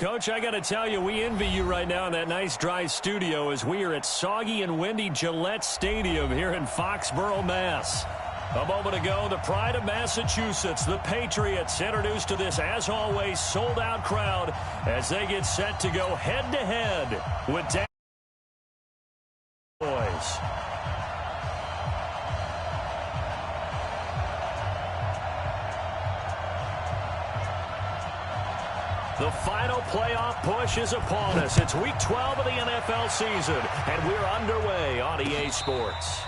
Coach, I got to tell you, we envy you right now in that nice dry studio as we are at soggy and windy Gillette Stadium here in Foxborough, Mass. A moment ago, the pride of Massachusetts, the Patriots, introduced to this, as always, sold-out crowd as they get set to go head-to-head with Dan Boys. The final playoff push is upon us. It's Week 12 of the NFL season, and we're underway on EA Sports.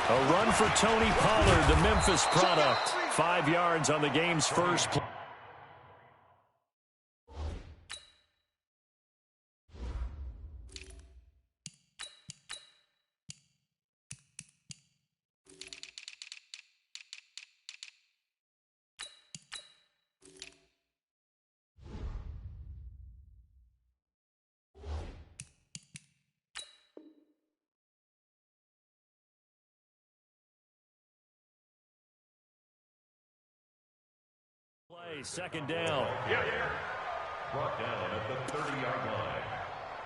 A run for Tony Pollard, the Memphis product. 5 yards on the game's first play. Second down. Brought down at the 30-yard line.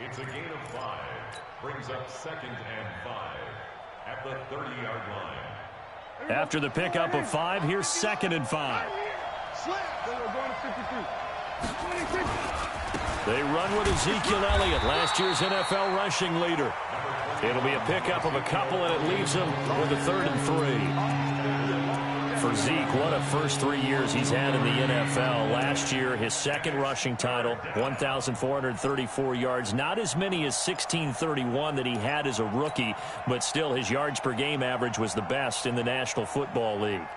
It's a gain of 5. Brings up 2nd and 5 at the 30-yard line. After the pickup of 5, here's 2nd and 5. They run with Ezekiel Elliott, last year's NFL rushing leader. It'll be a pickup of a couple, and it leaves them with a 3rd and 3. For Zeke, what a first 3 years he's had in the NFL. Last year, his 2nd rushing title, 1,434 yards. Not as many as 1,631 that he had as a rookie, but still his yards per game average was the best in the National Football League.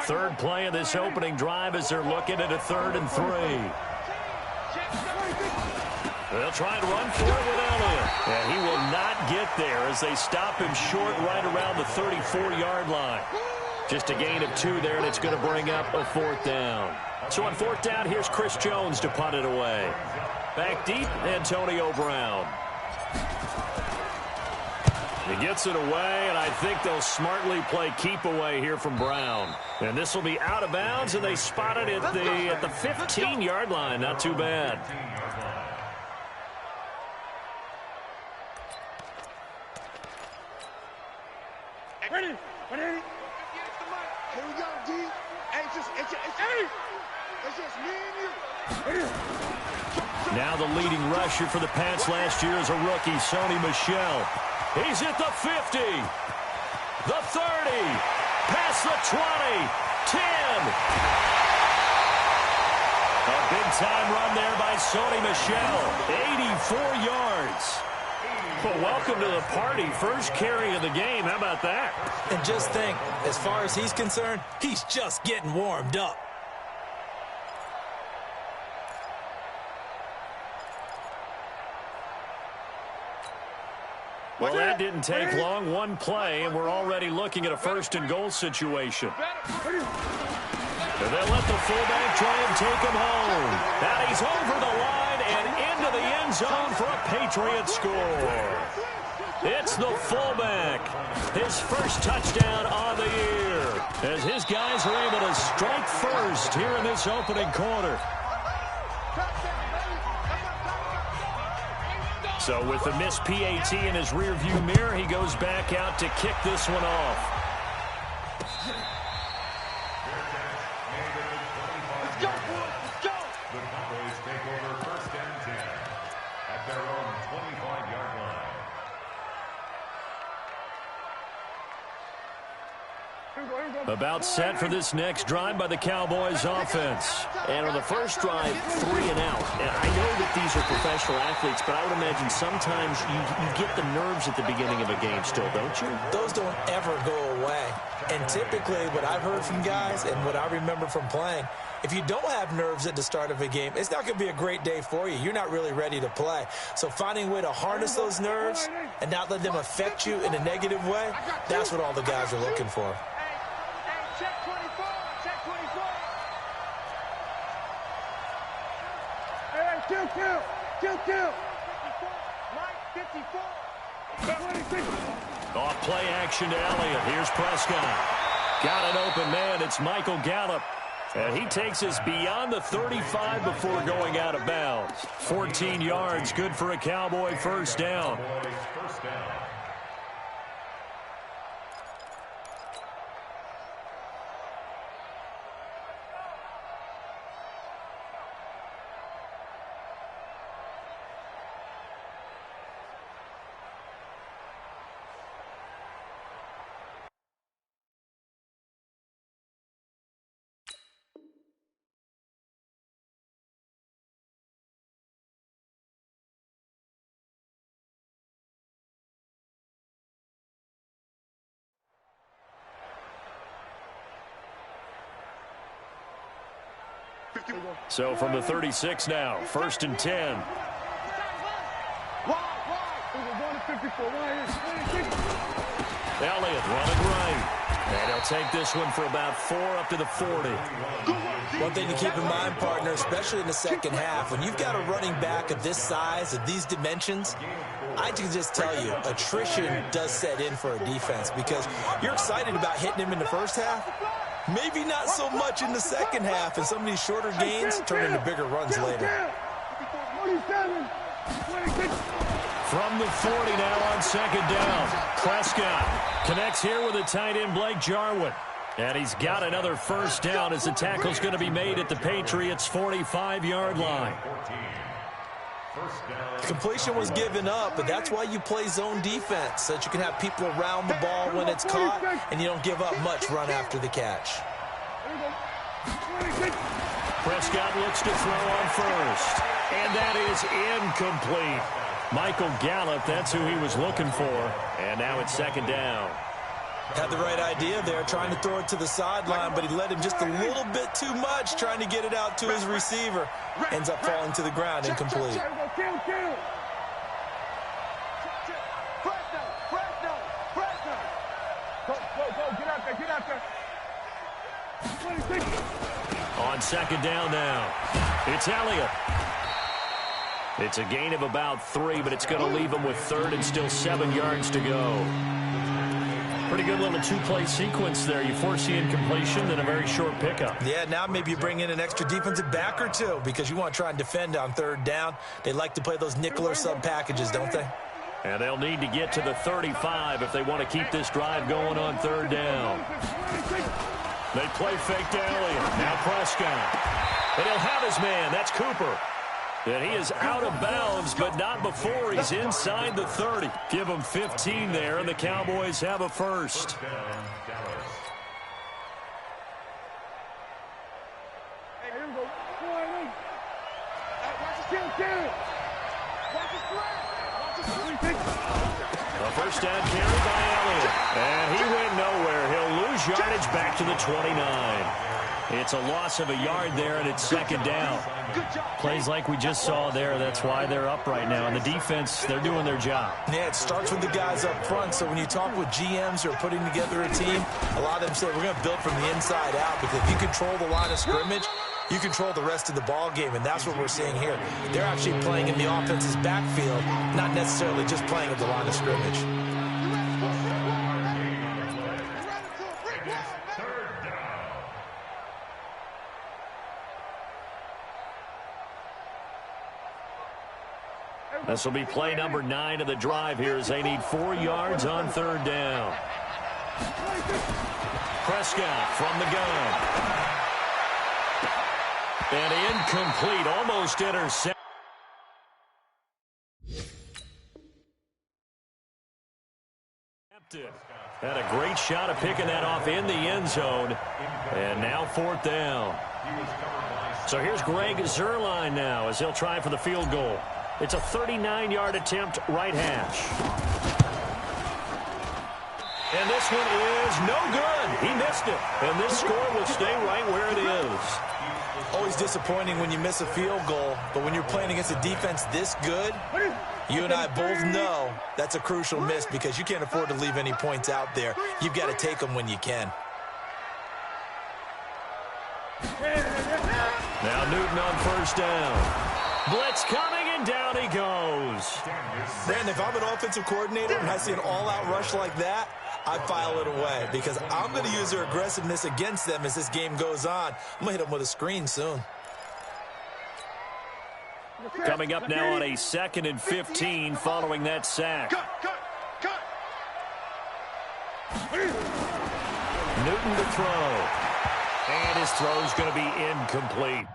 Third play of this opening drive as they're looking at a 3rd and 3. They'll try and run for it with Elliott. And he will not get there as they stop him short right around the 34-yard line. Just a gain of 2 there, and it's going to bring up a 4th down. So on 4th down, here's Chris Jones to punt it away. Back deep, Antonio Brown. He gets it away, and I think they'll smartly play keep away here from Brown. And this will be out of bounds, and they spot it at the 15-yard line. Not too bad. Ready? Here we go, D. Hey, it's just me and you. Now the leading rusher for the Pats last year is a rookie, Sony Michel. He's at the 50, the 30, past the 20, 10. A big-time run there by Sony Michel, 84 yards. Well, welcome to the party. First carry of the game. How about that? And just think, as far as he's concerned, he's just getting warmed up. Well, that didn't take long. One play, and we're already looking at a 1st and goal situation. And they'll let the fullback try and take him home. Now he's over the line and into the end zone for a Patriot score. It's the fullback. His first touchdown on the year. As his guys are able to strike first here in this opening quarter. So with the missed PAT in his rearview mirror, he goes back out to kick this one off. About set for this next drive by the Cowboys offense. And on the first drive, 3 and out. And I know that these are professional athletes, but I would imagine sometimes you get the nerves at the beginning of a game still, don't you? Those don't ever go away. And typically what I've heard from guys and what I remember from playing, if you don't have nerves at the start of a game, it's not going to be a great day for you. You're not really ready to play. So finding a way to harness those nerves and not let them affect you in a negative way, that's what all the guys are looking for. Check 24, check 24. Kill. Mike, 54. Off play action to Elliott. Here's Prescott. Got an open man. It's Michael Gallup. And he takes us beyond the 35 before going out of bounds. 14 yards, good for a Cowboy first down. So from the 36 now, 1st and 10. Elliott running right. And he'll take this one for about 4 up to the 40. One thing to keep in mind, partner, especially in the second half, when you've got a running back of this size, of these dimensions, I can just tell you, attrition does set in for a defense because you're excited about hitting him in the first half. Maybe not so much in the second half, and some of these shorter gains turn into bigger runs later. From the 40 now on second down. Prescott connects here with a tight end, Blake Jarwin. And he's got another first down as the tackle's going to be made at the Patriots' 45-yard line. Completion was given up, but that's why you play zone defense, so that you can have people around the ball when it's caught, and you don't give up much run after the catch. Prescott looks to throw on first, and that is incomplete. Michael Gallup, that's who he was looking for, and now it's second down. Had the right idea there, trying to throw it to the sideline, but he led him just a little bit too much, trying to get it out to his receiver. Ends up falling to the ground, incomplete. On second down now, it's Elliott. It's a gain of about 3, but it's going to leave him with 3rd and still 7 yards to go. Pretty good little 2-play sequence there. You force the incompletion, then a very short pickup. Yeah, now maybe you bring in an extra defensive back or 2 because you want to try and defend on 3rd down. They like to play those nickel or sub packages, don't they? And they'll need to get to the 35 if they want to keep this drive going on 3rd down. They play fake to Elliott. Now Prescott. And he'll have his man. That's Cooper. And he is out of bounds, but not before he's inside the 30. Give him 15 there, and the Cowboys have a first. A first down carry by Elliott. And he went nowhere. He'll lose yardage back to the 29. It's a loss of a yard there, and it's second down. Plays like we just saw there. That's why they're up right now. And the defense, they're doing their job. Yeah, it starts with the guys up front. So when you talk with GMs who are putting together a team, a lot of them say we're going to build from the inside out because if you control the line of scrimmage, you control the rest of the ball game, and that's what we're seeing here. They're actually playing in the offense's backfield, not necessarily just playing at the line of scrimmage. This will be play number 9 of the drive here as they need 4 yards on 3rd down. Prescott from the gun. And incomplete, almost intercepted. Had a great shot of picking that off in the end zone. And now 4th down. So here's Greg Zuerlein now as he'll try for the field goal. It's a 39-yard attempt, right hash. And this one is no good. He missed it. And this score will stay right where it is. Always disappointing when you miss a field goal, but when you're playing against a defense this good, you and I both know that's a crucial miss because you can't afford to leave any points out there. You've got to take them when you can. Now Newton on first down. Blitz coming, and down he goes. Brandon, if I'm an offensive coordinator and I see an all-out rush like that, I file it away because I'm going to use their aggressiveness against them as this game goes on. I'm going to hit them with a screen soon. Coming up now on a 2nd and 15 following that sack. Newton to throw. And his throw's going to be incomplete.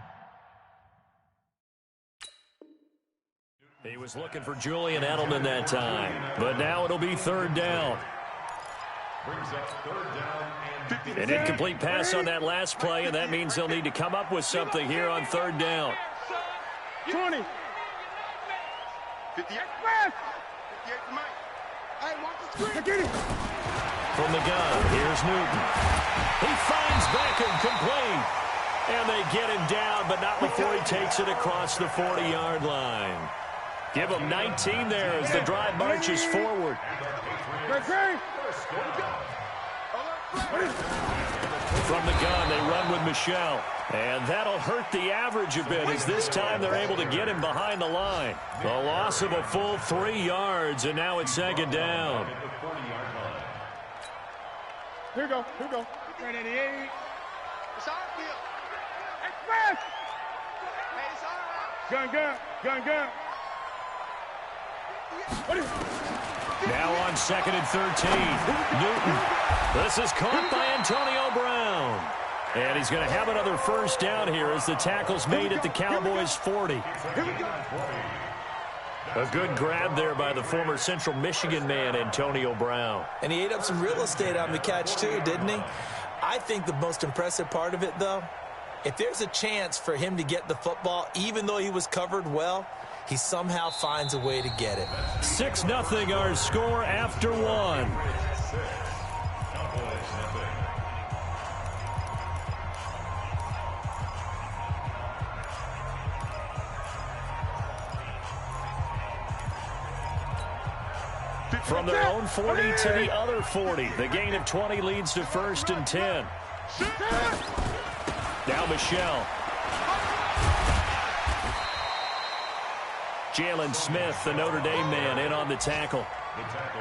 He was looking for Julian Edelman that time. But now it'll be 3rd down. An incomplete pass on that last play, and that means they'll need to come up with something here on 3rd down. 20. 58. 58 to Mike. Hey, watch the screen. Get it. From the gun, here's Newton. He finds Beckham complete. And they get him down, but not before he takes it across the 40-yard line. Give him 19 there as the drive marches forward. From the gun, they run with Michelle. And that'll hurt the average a bit as this time they're able to get him behind the line. A loss of a full 3 yards, and now it's 2nd down. Here we go. 388. It's our field. Express. Hey, it's all right. Gun. Now on 2nd and 13. Newton. This is caught by Antonio Brown. And he's going to have another 1st down here as the tackle's made at the Cowboys' 40. A good grab there by the former Central Michigan man, Antonio Brown. And he ate up some real estate on the catch, too, didn't he? I think the most impressive part of it, though, if there's a chance for him to get the football, even though he was covered well, he somehow finds a way to get it. 6-0 our score after 1. From their own 40 to the other 40. The gain of 20 leads to 1st and 10. Now Michelle. Jalen Smith, the Notre Dame man, in on the tackle.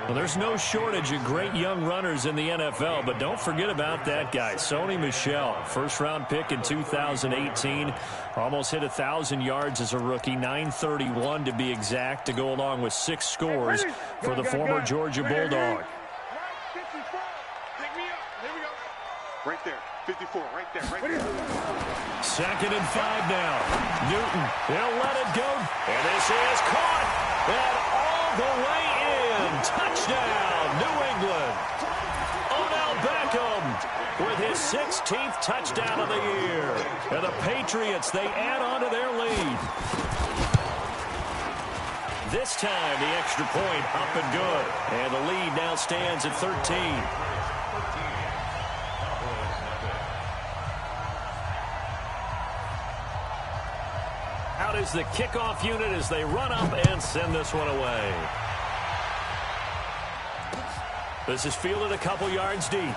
Well, there's no shortage of great young runners in the NFL, but don't forget about that guy, Sony Michel. 1st-round pick in 2018. Almost hit 1,000 yards as a rookie, 931 to be exact, to go along with 6 scores for the former Georgia Bulldog. Right there. 54, right there. 2nd and 5 now. Newton, he'll let it go. And this is caught. And all the way in. Touchdown, New England. Odell Beckham with his 16th touchdown of the year. And the Patriots, they add on to their lead. This time, the extra point up and good. And the lead now stands at 13. Out is the kickoff unit as they run up and send this one away. This is fielded a couple yards deep.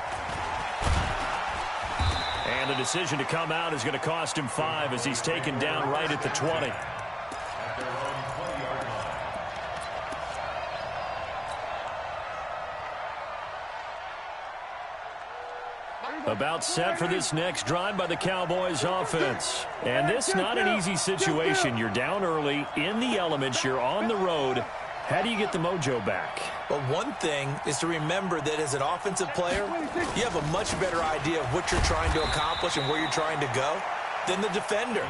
And the decision to come out is going to cost him 5 as he's taken down right at the 20. About set for this next drive by the Cowboys offense. And this not an easy situation. You're down early, in the elements, you're on the road. How do you get the mojo back? Well, one thing is to remember that as an offensive player, you have a much better idea of what you're trying to accomplish and where you're trying to go than the defender.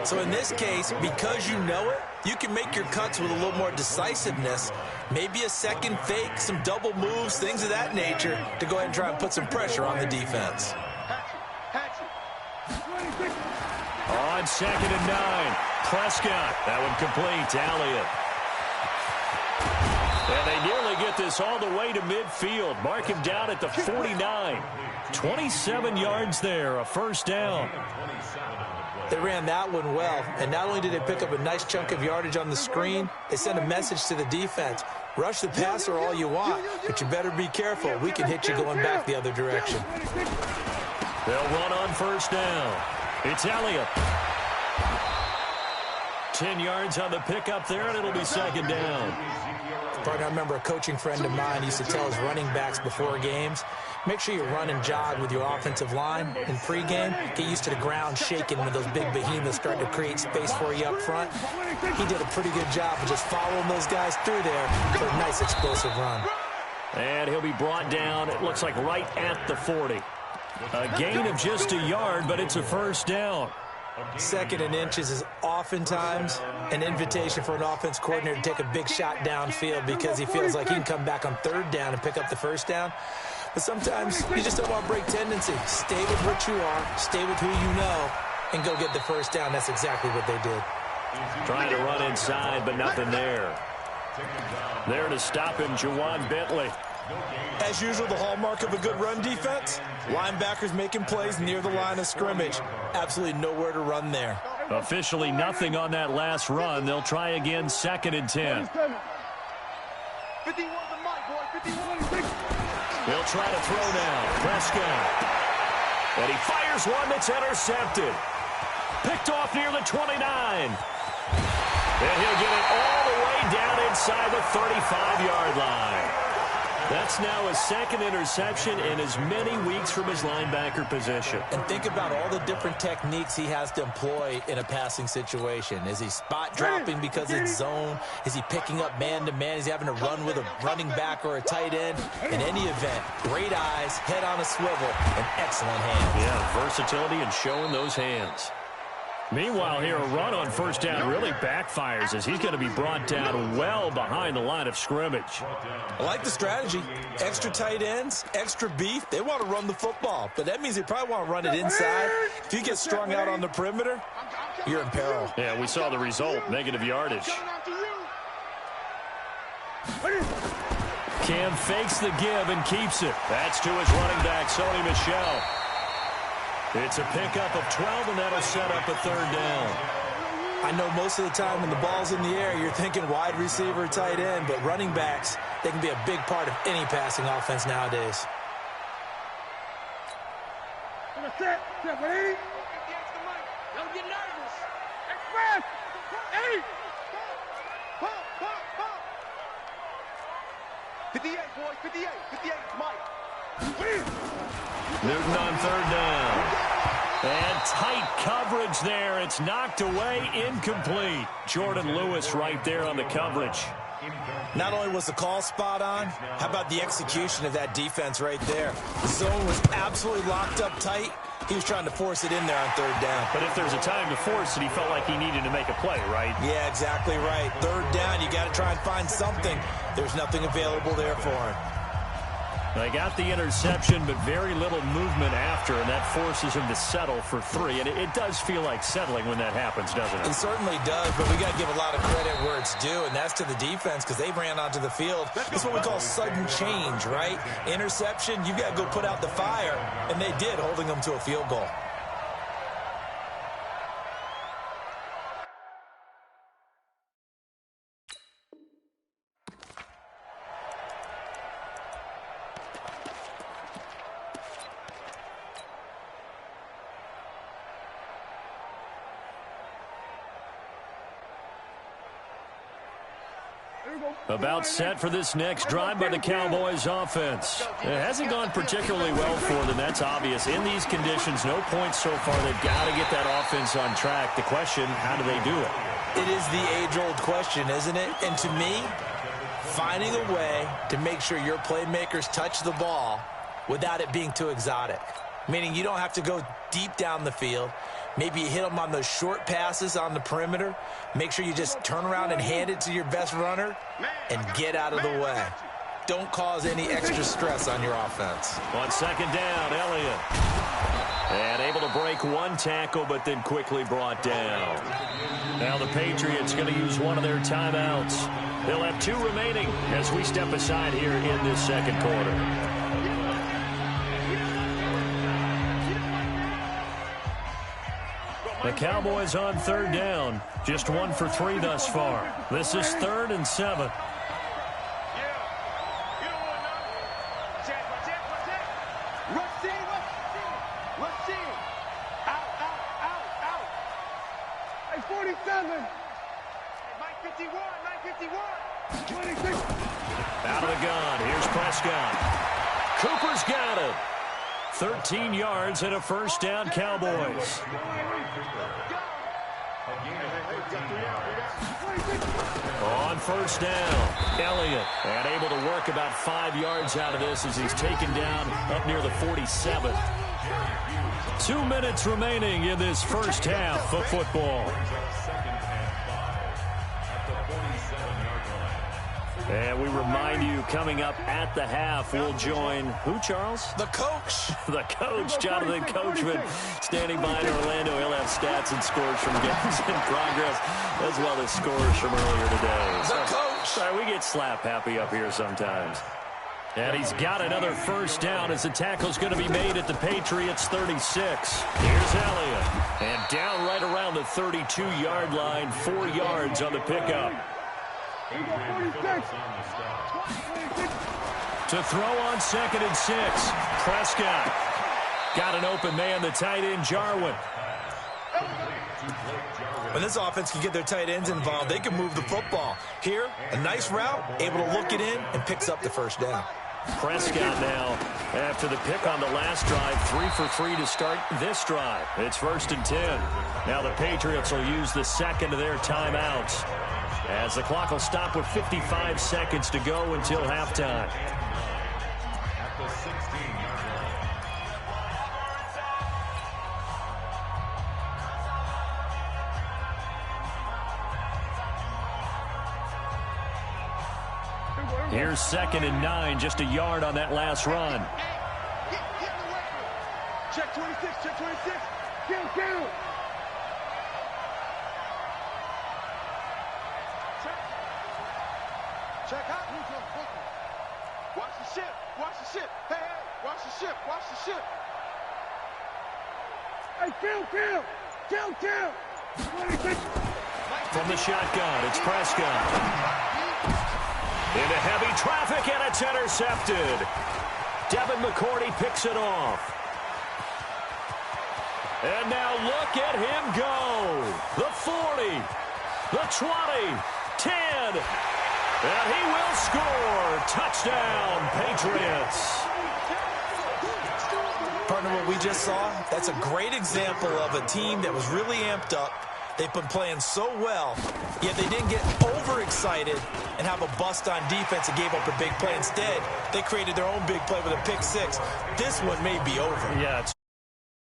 So in this case, because you know it, you can make your cuts with a little more decisiveness, maybe a second fake, some double moves, things of that nature, to go ahead and try and put some pressure on the defense. On 2nd and 9, Prescott. That one complete to Elliott. And they nearly get this all the way to midfield. Mark him down at the 49. 27 yards there, a 1st down. They ran that one well, and not only did they pick up a nice chunk of yardage on the screen, they sent a message to the defense. Rush the passer all you want, but you better be careful. We can hit you going back the other direction. They'll run on 1st down. It's Elliott. 10 yards on the pickup there, and it'll be second down. Partner, I remember a coaching friend of mine used to tell his running backs before games, make sure you run and jog with your offensive line in pregame. Get used to the ground shaking when those big behemoths start to create space for you up front. He did a pretty good job of just following those guys through there for a nice explosive run. And he'll be brought down, it looks like right at the 40. A gain of just a yard, but it's a first down. Second and inches is oftentimes an invitation for an offense coordinator to take a big shot downfield because he feels like he can come back on third down and pick up the first down. But sometimes you just don't want to break tendency. Stay with what you are, stay with who you know, and go get the first down. That's exactly what they did. Trying to run inside, but nothing there. There to stop him, Juwan Bentley. As usual, the hallmark of a good run defense, linebackers making plays near the line of scrimmage. Absolutely nowhere to run there. Officially nothing on that last run. They'll try again, 2nd and 10. He'll try to throw now. Prescott. And he fires one that's intercepted. Picked off near the 29. And he'll get it all the way down inside the 35-yard line. That's now his second interception in as many weeks from his linebacker position. And think about all the different techniques he has to employ in a passing situation. Is he spot dropping because it's zone? Is he picking up man-to-man? Is he having to run with a running back or a tight end? In any event, great eyes, head on a swivel, and excellent hands. Yeah, versatility and showing those hands. Meanwhile, here, a run on first down really backfires as he's going to be brought down well behind the line of scrimmage. I like the strategy. Extra tight ends, extra beef. They want to run the football, but that means they probably want to run it inside. If you get strung out on the perimeter, you're in peril. Yeah, we saw the result, negative yardage. Cam fakes the give and keeps it. That's to his running back, Sony Michel. It's a pickup of 12, and that'll set up a third down. I know most of the time when the ball's in the air, you're thinking wide receiver, tight end, but running backs, they can be a big part of any passing offense nowadays. Don't get nervous. Express. 8. 58, boys. 58. 58, Mike. Newton on third down. And tight coverage there. It's knocked away, incomplete. Jordan Lewis right there on the coverage. Not only was the call spot on, how about the execution of that defense right there? The zone was absolutely locked up tight. He was trying to force it in there on third down. But if there's a time to force it, he felt like he needed to make a play, right? Yeah, exactly right. Third down, you got to try and find something. There's nothing available there for him. They got the interception, but very little movement after, and that forces him to settle for 3. And it does feel like settling when that happens, doesn't it? It certainly does, but we got to give a lot of credit where it's due, and that's to the defense because they ran onto the field. That's what we call sudden change, right? Interception, you got to go put out the fire, and they did, holding them to a field goal. About set for this next drive by the Cowboys offense. It hasn't gone particularly well for them, that's obvious. In these conditions, no points so far. They've got to get that offense on track. The question, how do they do it? It is the age-old question, isn't it? And to me, finding a way to make sure your playmakers touch the ball without it being too exotic. Meaning you don't have to go deep down the field. Maybe you hit them on those short passes on the perimeter. Make sure you just turn around and hand it to your best runner and get out of the way. Don't cause any extra stress on your offense. On second down, Elliott. And able to break one tackle, but then quickly brought down. Now the Patriots going to use one of their timeouts. They'll have 2 remaining as we step aside here in this second quarter. The Cowboys on third down. Just 1 for 3 thus far. This is 3rd and 7. Hey, 47. Out of the gun. Here's Prescott. Cooper's got it. 13 yards and a first down, Cowboys. On first down, Elliott, and able to work about 5 yards out of this as he's taken down up near the 47. 2 minutes remaining in this first half of football. And we remind you, coming up at the half, we'll join who, Charles? The coach. The coach, Jonathan Coachman, standing by in Orlando. He'll have stats and scores from games in progress, as well as scores from earlier today. The coach. Sorry, we get slap happy up here sometimes. And he's got another first down as the tackle's going to be made at the Patriots' 36. Here's Elliott. And down right around the 32-yard line, 4 yards on the pickup. To throw on 2nd and 6. Prescott. Got an open man, the tight end, Jarwin. When this offense can get their tight ends involved, they can move the football. Here, a nice route, able to look it in, and picks up the first down. Prescott now, after the pick on the last drive, 3 for 3 to start this drive. It's 1st and 10. Now the Patriots will use the second of their timeouts, as the clock will stop with 55 seconds to go until halftime. At the 16-yard line. Here's 2nd and 9, just a yard on that last run. Check 26, check 26. Kill. Check out who's on football. Watch the ship. Hey, watch the ship. Hey, kill. 26. From the shotgun, it's Prescott. Into heavy traffic, and it's intercepted. Devin McCourty picks it off. And now look at him go. The 40, the 20, 10. And he will score. Touchdown, Patriots. Partner, what we just saw, that's a great example of a team that was really amped up. They've been playing so well, yet they didn't get overexcited and have a bust on defense and gave up a big play. Instead, they created their own big play with a pick six. This one may be over. Yeah, it's